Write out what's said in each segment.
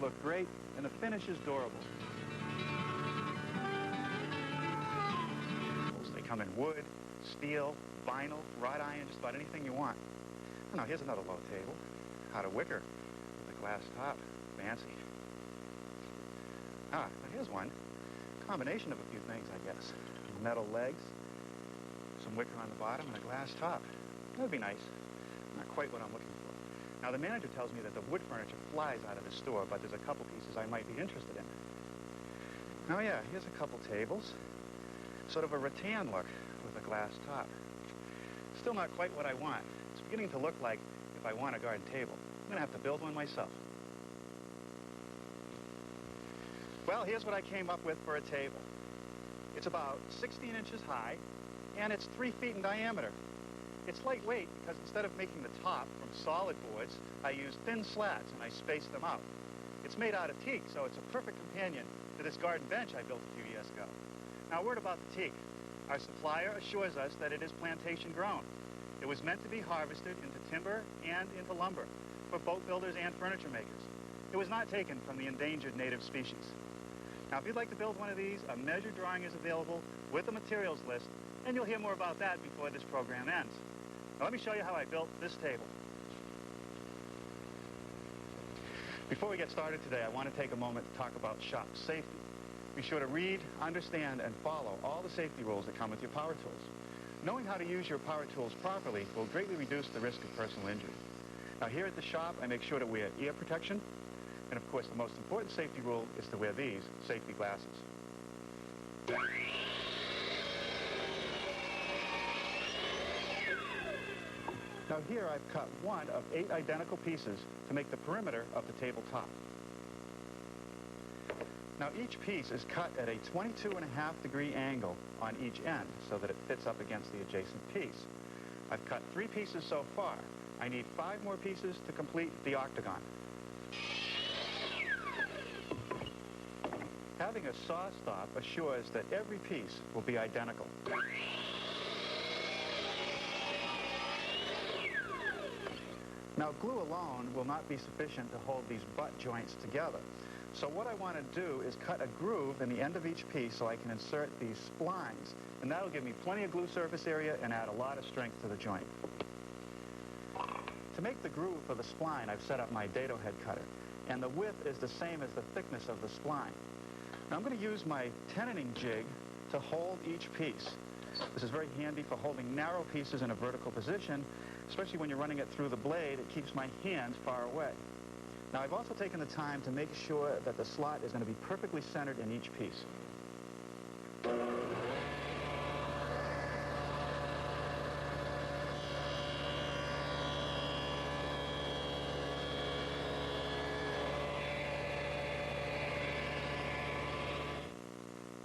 look great, and the finish is durable. They come in wood, steel, vinyl, wrought iron, just about anything you want. Oh, now, here's another low table. Out of wicker with a glass top. Fancy. Ah, now here's one. Combination of a few things, I guess. Metal legs, some wicker on the bottom, and a glass top. That would be nice. Not quite what I'm looking for. Now, the manager tells me that the wood furniture flies out of the store, but there's a couple pieces I might be interested in. Oh, yeah, here's a couple tables. Sort of a rattan look with a glass top. Still not quite what I want. It's beginning to look like if I want a garden table. I'm going to have to build one myself. Well, here's what I came up with for a table. It's about 16 inches high, and it's 3 feet in diameter. It's lightweight because instead of making the top from solid boards, I use thin slats and I space them out. It's made out of teak, so it's a perfect companion to this garden bench I built a few years ago. Now, a word about the teak. Our supplier assures us that it is plantation grown. It was meant to be harvested into timber and into lumber for boat builders and furniture makers. It was not taken from the endangered native species. Now, if you'd like to build one of these, a measured drawing is available with a materials list, and you'll hear more about that before this program ends. Now, let me show you how I built this table. Before we get started today, I want to take a moment to talk about shop safety. Be sure to read, understand, and follow all the safety rules that come with your power tools. Knowing how to use your power tools properly will greatly reduce the risk of personal injury. Now, here at the shop, I make sure to wear ear protection, and of course, the most important safety rule is to wear these safety glasses. Now here I've cut one of 8 identical pieces to make the perimeter of the tabletop. Now each piece is cut at a 22.5-degree angle on each end so that it fits up against the adjacent piece. I've cut 3 pieces so far. I need 5 more pieces to complete the octagon. Having a saw stop assures that every piece will be identical. Now, glue alone will not be sufficient to hold these butt joints together. So what I want to do is cut a groove in the end of each piece so I can insert these splines. And that'll give me plenty of glue surface area and add a lot of strength to the joint. To make the groove for the spline, I've set up my dado head cutter. And the width is the same as the thickness of the spline. Now, I'm going to use my tenoning jig to hold each piece. This is very handy for holding narrow pieces in a vertical position, especially when you're running it through the blade. It keeps my hand far away. Now, I've also taken the time to make sure that the slot is going to be perfectly centered in each piece.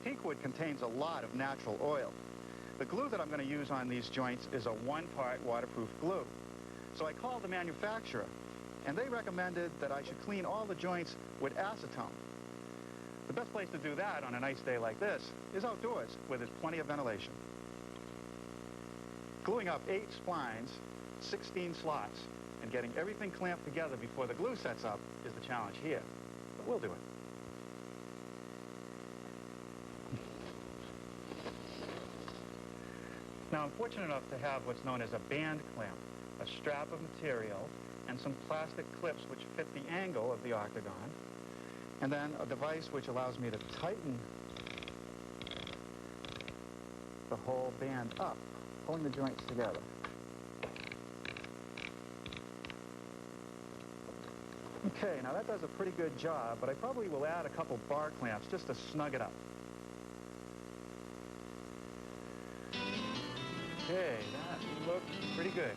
Teakwood contains a lot of natural oil. The glue that I'm going to use on these joints is a 1-part waterproof glue. So I called the manufacturer, and they recommended that I should clean all the joints with acetone. The best place to do that on a nice day like this is outdoors, where there's plenty of ventilation. Gluing up 8 splines, 16 slots, and getting everything clamped together before the glue sets up is the challenge here. But we'll do it. Now, I'm fortunate enough to have what's known as a band clamp, a strap of material, and some plastic clips which fit the angle of the octagon, and then a device which allows me to tighten the whole band up, pulling the joints together. Okay, now that does a pretty good job, but I probably will add a couple bar clamps just to snug it up. Okay, that looks pretty good.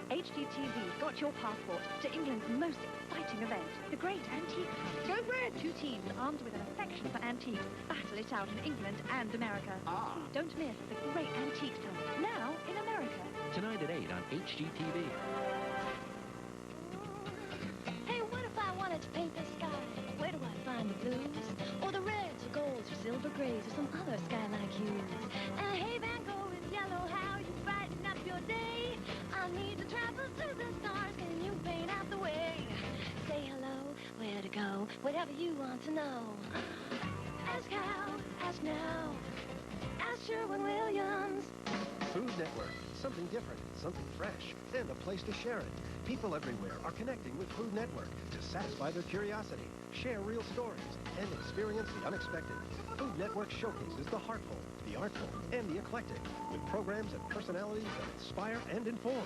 HGTV's got your passport to England's most exciting event, the Great Antique Hunt. Go for it! 2 teams armed with an affection for antiques battle it out in England and America. Don't miss the Great Antique Hunt, now in America. Tonight at 8 on HGTV. Hey, what if I wanted to paint the sky? Where do I find the blues? Or the reds or golds or silver grays or some other sky-like hues? And hey, Van Gogh is yellow, how you brighten up your day? I need to travel to the stars, can you paint out the way? Say hello, where to go? whatever you want to know. Ask how, ask now. Ask Sherwin-Williams. Food Network. Something different, something fresh, and a place to share it. People everywhere are connecting with Food Network to satisfy their curiosity, share real stories, and experience the unexpected. Food Network showcases the heartful, the artful, and the eclectic, with programs and personalities that inspire and inform.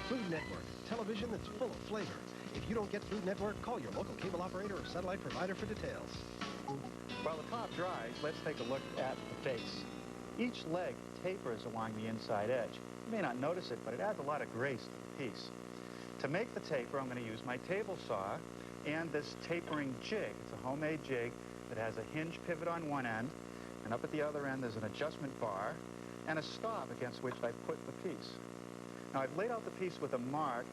Food Network, television that's full of flavor. If you don't get Food Network, call your local cable operator or satellite provider for details. While the top dries, let's take a look at the face. Each leg tapers along the inside edge. You may not notice it, but it adds a lot of grace to the piece. To make the taper, I'm going to use my table saw and this tapering jig. It's a homemade jig that has a hinge pivot on one end, and up at the other end there's an adjustment bar and a stop against which I put the piece. Now I've laid out the piece with a mark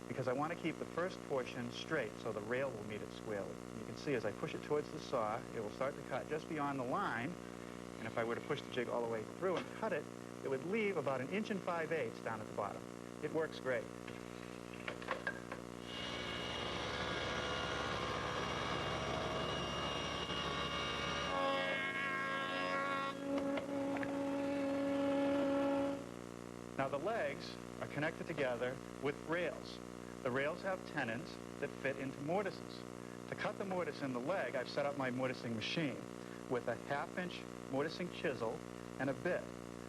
because I want to keep the first portion straight so the rail will meet it squarely. You can see as I push it towards the saw, it will start to cut just beyond the line, and if I were to push the jig all the way through and cut it, it would leave about 1 5/8 inches down at the bottom. It works great. Now the legs are connected together with rails. The rails have tenons that fit into mortises. To cut the mortise in the leg, I've set up my mortising machine with a 1/2-inch mortising chisel and a bit.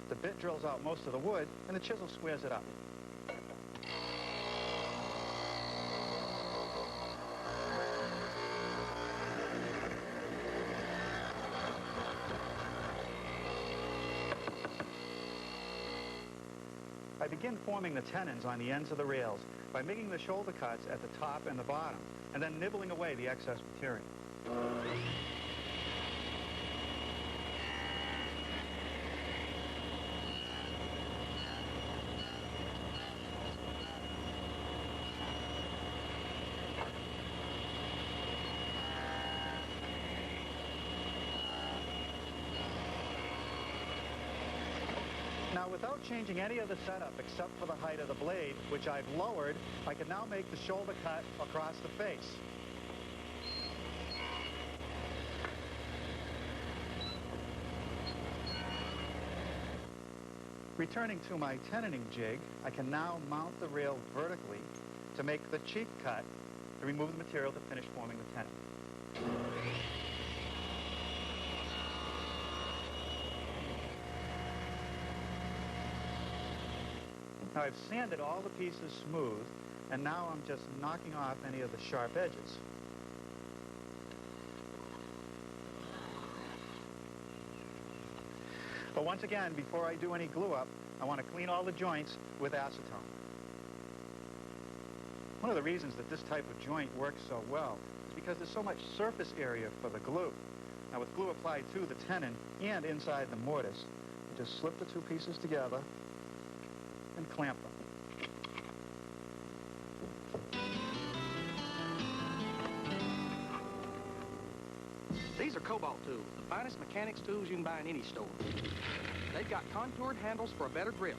The bit drills out most of the wood, and the chisel squares it up. I begin forming the tenons on the ends of the rails by making the shoulder cuts at the top and the bottom, and then nibbling away the excess material. Now, without changing any of the setup except for the height of the blade, which I've lowered, I can now make the shoulder cut across the face. Returning to my tenoning jig, I can now mount the rail vertically to make the cheek cut to remove the material to finish forming the tenon. Now I've sanded all the pieces smooth, and now I'm just knocking off any of the sharp edges. But once again, before I do any glue up, I want to clean all the joints with acetone. One of the reasons that this type of joint works so well is because there's so much surface area for the glue. Now with glue applied to the tenon and inside the mortise, you just slip the two pieces together and clamp them. These are Cobalt tools, the finest mechanics tools you can buy in any store. They've got contoured handles for a better grip,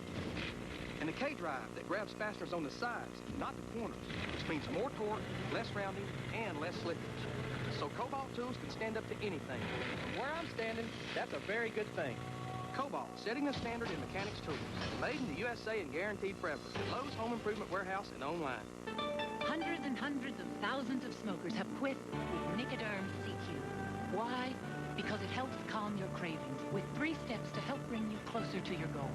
and the K-drive that grabs fasteners on the sides, not the corners, which means more torque, less rounding, and less slippage. So Cobalt tools can stand up to anything. From where I'm standing, that's a very good thing. Cobalt, setting the standard in mechanics tools. Made in the USA and guaranteed forever. Lowe's Home Improvement Warehouse and online. Hundreds and hundreds of thousands of smokers have quit with Nicoderm CQ. Why? Because it helps calm your cravings with 3 steps to help bring you closer to your goal.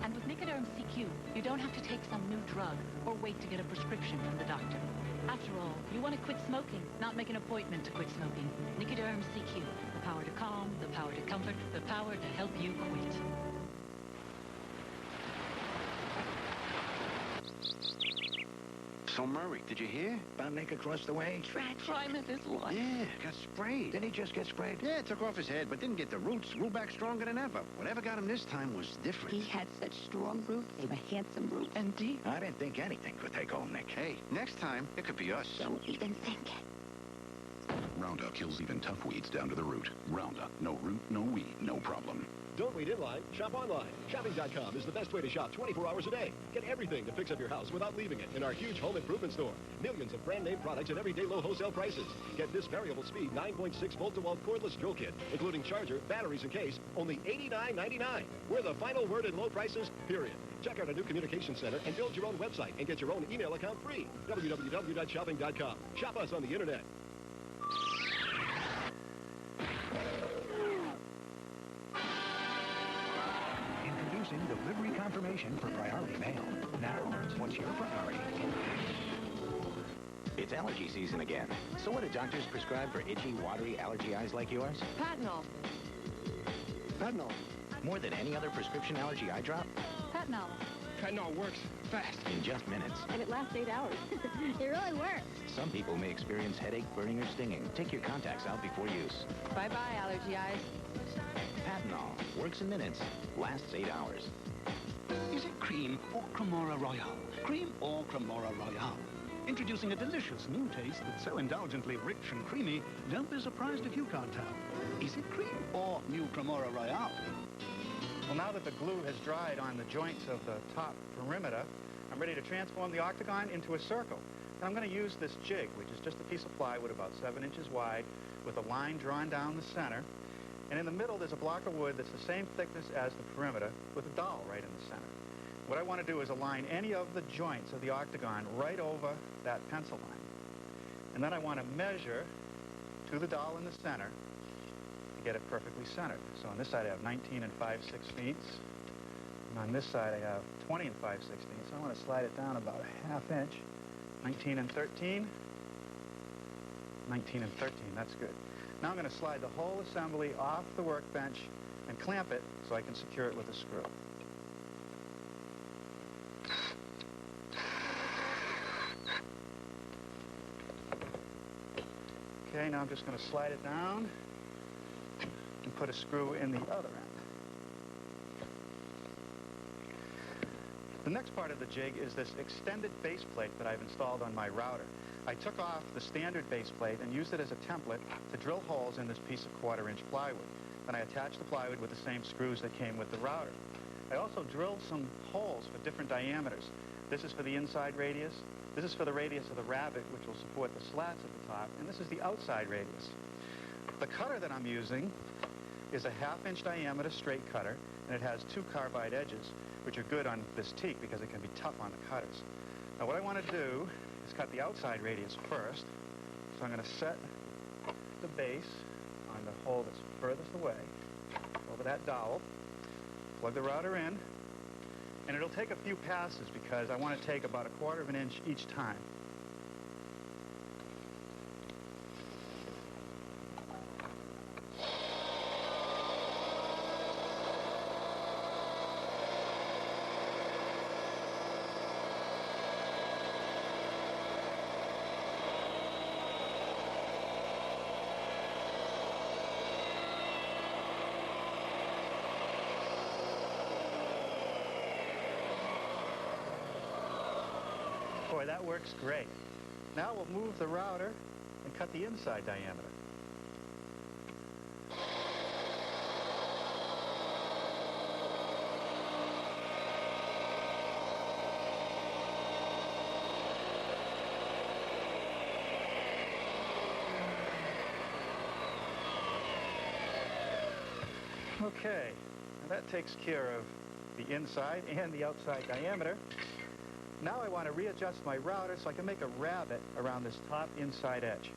And with Nicoderm CQ, you don't have to take some new drug or wait to get a prescription from the doctor. After all, you want to quit smoking, not make an appointment to quit smoking. Nicoderm CQ. The power to calm, the power to comfort, the power to help you quit. So, Murray, did you hear? About Nick across the way? Crime of his life. Yeah, got sprayed. Did he just get sprayed? Yeah, took off his head, but didn't get the roots. Grew back stronger than ever. Whatever got him this time was different. He had such strong roots. They were handsome roots. And deep. I didn't think anything could take old Nick. Hey, next time, it could be us. Don't even think it. Roundup kills even tough weeds down to the root. Roundup, no root, no weed, no problem. Don't wait in line, shop online. Shopping.com is the best way to shop 24 hours a day. Get everything to fix up your house without leaving it in our huge home improvement store. Millions of brand name products at everyday low wholesale prices. Get this variable speed 9.6 volt DeWalt cordless drill kit, including charger, batteries, and case, only $89.99. We're the final word in low prices, period. Check out our new communication center and build your own website and get your own email account free. www.shopping.com. Shop us on the internet. Introducing delivery confirmation for priority mail. Now, what's your priority? It's allergy season again. So what do doctors prescribe for itchy, watery allergy eyes like yours? Patnol. Patnol. More than any other prescription allergy eye drop? Patnol. Patnol works fast. In just minutes. And it lasts 8 hours. It really works. Some people may experience headache, burning, or stinging. Take your contacts out before use. Bye-bye, allergy eyes. Patnol works in minutes, lasts 8 hours. Is it cream or Cremora Royale? Cream or Cremora Royale? Introducing a delicious new taste that's so indulgently rich and creamy, don't be surprised if you can't tell. Is it cream or new Cremora Royale? Well, now that the glue has dried on the joints of the top perimeter, I'm ready to transform the octagon into a circle. And I'm going to use this jig, which is just a piece of plywood about 7 inches wide, with a line drawn down the center. And in the middle, there's a block of wood that's the same thickness as the perimeter, with a dowel right in the center. What I want to do is align any of the joints of the octagon right over that pencil line. And then I want to measure to the dowel in the center to get it perfectly centered. So on this side, I have 19 and 5/16. And on this side, I have 20 and 5/16. So I want to slide it down about a ½ inch. 19 and 13. 19 and 13, that's good. Now I'm going to slide the whole assembly off the workbench and clamp it so I can secure it with a screw. Okay, now I'm just going to slide it down and put a screw in the other end. The next part of the jig is this extended base plate that I've installed on my router. I took off the standard base plate and used it as a template to drill holes in this piece of 1/4 inch plywood. Then I attached the plywood with the same screws that came with the router. I also drilled some holes for different diameters. This is for the inside radius. This is for the radius of the rabbet, which will support the slats at the top. And this is the outside radius. The cutter that I'm using is a ½ inch diameter straight cutter, and it has 2 carbide edges, which are good on this teak because it can be tough on the cutters. Now what I want to do is cut the outside radius first. So I'm going to set the base on the hole that's furthest away over that dowel, plug the router in, and it'll take a few passes because I want to take about 1/4 inch each time. Boy, that works great. Now we'll move the router and cut the inside diameter. Okay, now that takes care of the inside and the outside diameter. Now I want to readjust my router so I can make a rabbet around this top inside edge.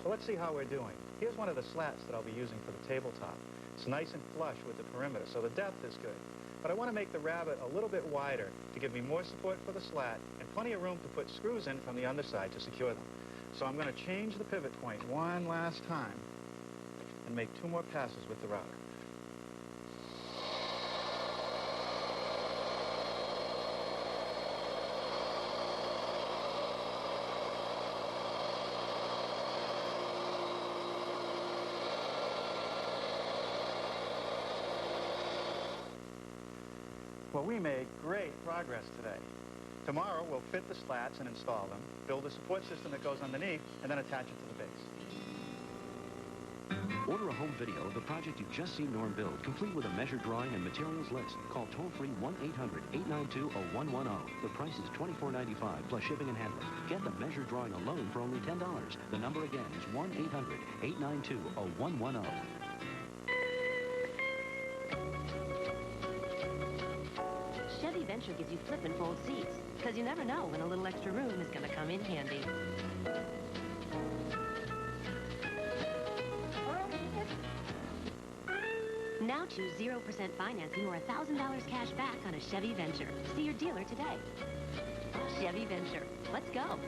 Well, let's see how we're doing. Here's one of the slats that I'll be using for the tabletop. It's nice and flush with the perimeter, so the depth is good. But I want to make the rabbet a little bit wider to give me more support for the slat and plenty of room to put screws in from the underside to secure them. So I'm going to change the pivot point one last time and make 2 more passes with the router. Well, we made great progress today. Tomorrow, we'll fit the slats and install them, build a support system that goes underneath, and then attach it to the base. Order a home video of the project you've just seen Norm build, complete with a measure drawing and materials list. Call toll-free 1-800-892-0110. The price is $24.95 plus shipping and handling. Get the measure drawing alone for only $10. The number again is 1-800-892-0110. Chevy Venture gives you flip and fold seats, because you never know when a little extra room is going to come in handy. Now choose 0% financing or $1,000 cash back on a Chevy Venture. See your dealer today. Chevy Venture. Let's go.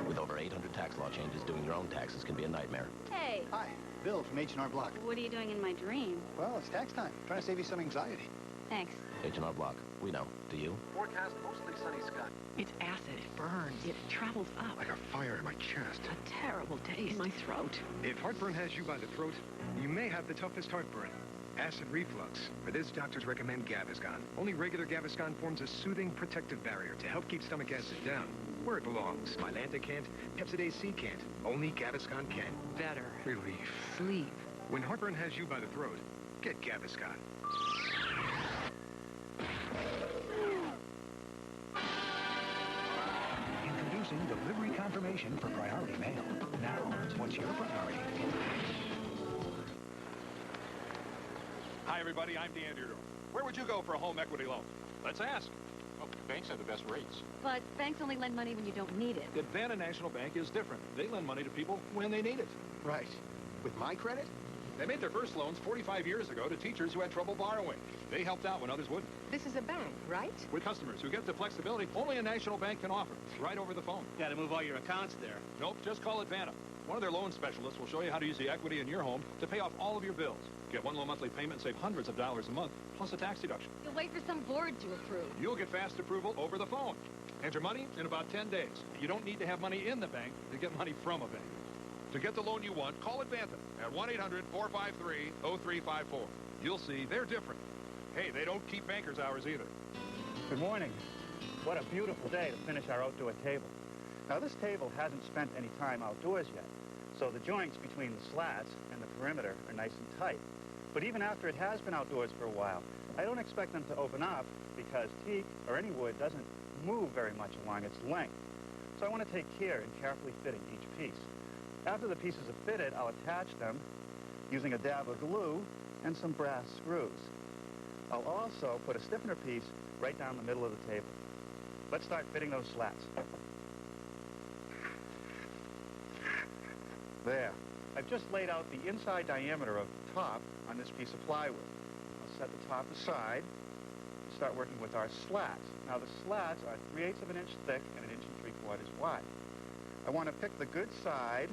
With over 800 tax law changes, doing your own taxes can be a nightmare. Hey. Hi, Bill from H&R Block. What are you doing in my dream? Well, it's tax time. Trying to save you some anxiety. Thanks. H&R Block. We know. Do you? Forecast mostly sunny skies. It's acid. It burns. It travels up. Like a fire in my chest. A terrible taste in my throat. If heartburn has you by the throat, you may have the toughest heartburn. Acid reflux. For this, doctors recommend Gaviscon. Only regular Gaviscon forms a soothing, protective barrier to help keep stomach acid down. Where it belongs. Mylanta can't. Pepsidase C can't. Only Gaviscon can. Better. Relief. Sleep. When heartburn has you by the throat, get Gaviscon. Introducing delivery confirmation for priority mail. Now, what's your priority? Hi, everybody. I'm DeAndrew. Where would you go for a home equity loan? Let's ask. Oh, banks have the best rates. But banks only lend money when you don't need it. Advanta National Bank is different. They lend money to people when they need it. Right. With my credit? They made their first loans 45 years ago to teachers who had trouble borrowing. They helped out when others wouldn't. This is a bank, right? With customers who get the flexibility only a national bank can offer, right over the phone. Got to move all your accounts there. Nope, just call Advanta. One of their loan specialists will show you how to use the equity in your home to pay off all of your bills. Get one low monthly payment and save hundreds of dollars a month, plus a tax deduction. You'll wait for some board to approve. You'll get fast approval over the phone. Enter money in about 10 days. You don't need to have money in the bank to get money from a bank. To get the loan you want, call Advanta at 1-800-453-0354. You'll see they're different. Hey, they don't keep banker's hours either. Good morning. What a beautiful day to finish our outdoor table. Now, this table hasn't spent any time outdoors yet, so the joints between the slats and the perimeter are nice and tight. But even after it has been outdoors for a while, I don't expect them to open up because teak or any wood doesn't move very much along its length. So I want to take care in carefully fitting each piece. After the pieces are fitted, I'll attach them using a dab of glue and some brass screws. I'll also put a stiffener piece right down the middle of the table. Let's start fitting those slats. There. I've just laid out the inside diameter of the top on this piece of plywood. I'll set the top aside and start working with our slats. Now, the slats are 3/8 of an inch thick and 1 3/4 inches wide. I want to pick the good side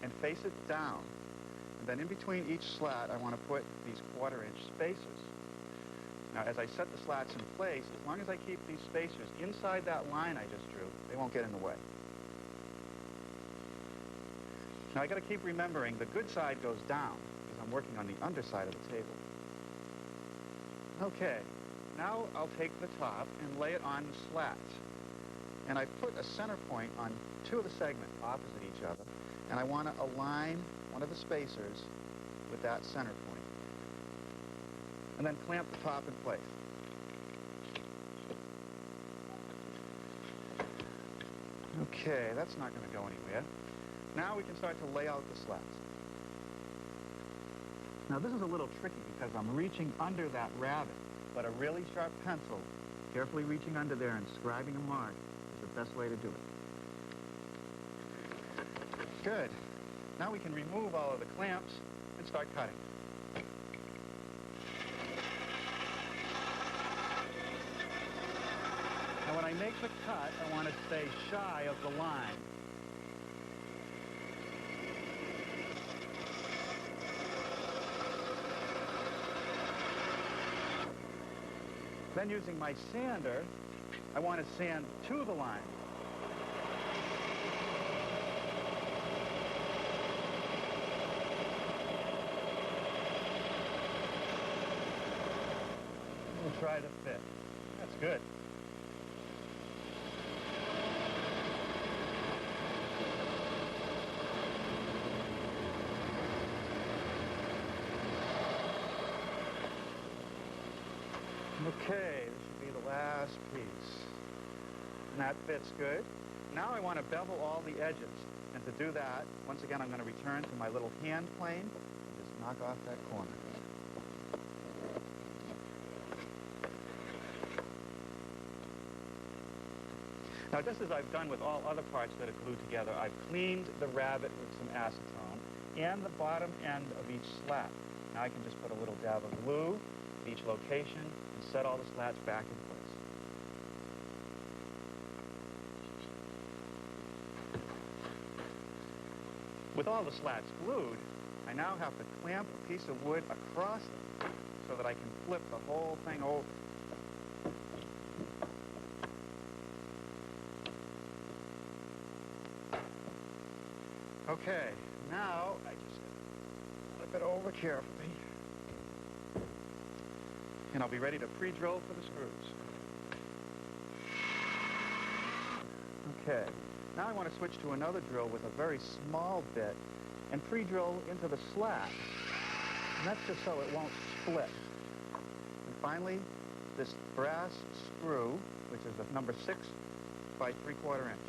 and face it down. And then in between each slat, I want to put these 1/4 inch spacers. Now, as I set the slats in place, as long as I keep these spacers inside that line I just drew, they won't get in the way. Now, I got to keep remembering the good side goes down because I'm working on the underside of the table. Okay, now I'll take the top and lay it on the slats. And I put a center point on 2 of the segments opposite each other, and I want to align one of the spacers with that center point. And then clamp the top in place. Okay, that's not going to go anywhere. Now we can start to lay out the slats. Now this is a little tricky because I'm reaching under that rabbet, but a really sharp pencil, carefully reaching under there and scribing a mark is the best way to do it. Good. Now we can remove all of the clamps and start cutting. Now when I make the cut, I want to stay shy of the line. Then using my sander, I want to sand to the line. and try the fit. That's good. Okay, this should be the last piece. And that fits good. Now I want to bevel all the edges. And to do that, once again, I'm going to return to my little hand plane and just knock off that corner. Now, just as I've done with all other parts that are glued together, I've cleaned the rabbet with some acetone and the bottom end of each slat. Now I can just put a little dab of glue at each location and set all the slats back in place. With all the slats glued, I now have to clamp a piece of wood across them so that I can flip the whole thing over. Okay, now I just flip it over carefully. And I'll be ready to pre-drill for the screws. Okay, now I want to switch to another drill with a very small bit and pre-drill into the slat. And that's just so it won't split. And finally, this brass screw, which is a number 6 by 3/4 inch.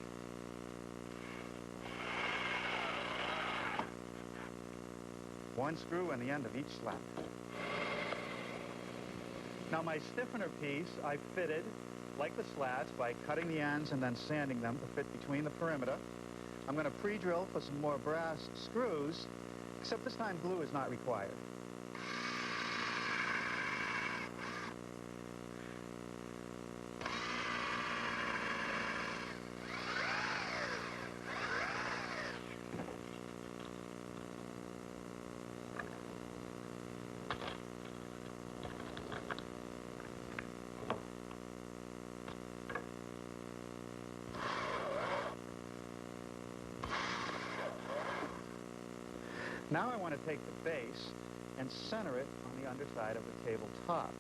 One screw in the end of each slat. Now my stiffener piece I fitted like the slats by cutting the ends and then sanding them to fit between the perimeter. I'm going to pre-drill for some more brass screws, except this time glue is not required. Now I want to take the base and center it on the underside of the tabletop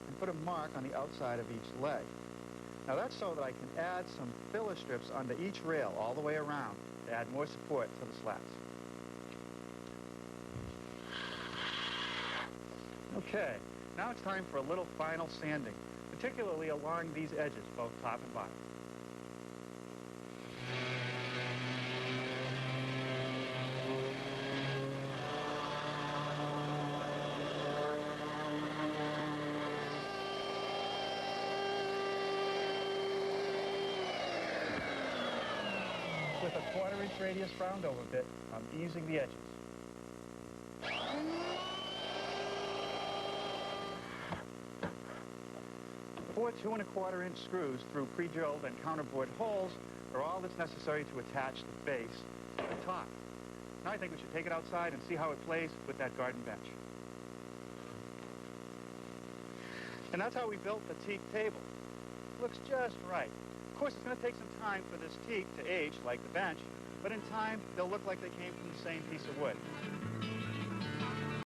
and put a mark on the outside of each leg. Now that's so that I can add some filler strips onto each rail all the way around to add more support to the slats. Okay, now it's time for a little final sanding, particularly along these edges, both top and bottom. With a 1/4 inch radius round over bit, I'm easing the edges. Four 2 1/4 inch screws through pre-drilled and counterbored holes are all that's necessary to attach the base to the top. Now I think we should take it outside and see how it plays with that garden bench. And that's how we built the teak table. Looks just right. Of course, it's going to take some time for this teak to age like the bench, but in time, they'll look like they came from the same piece of wood.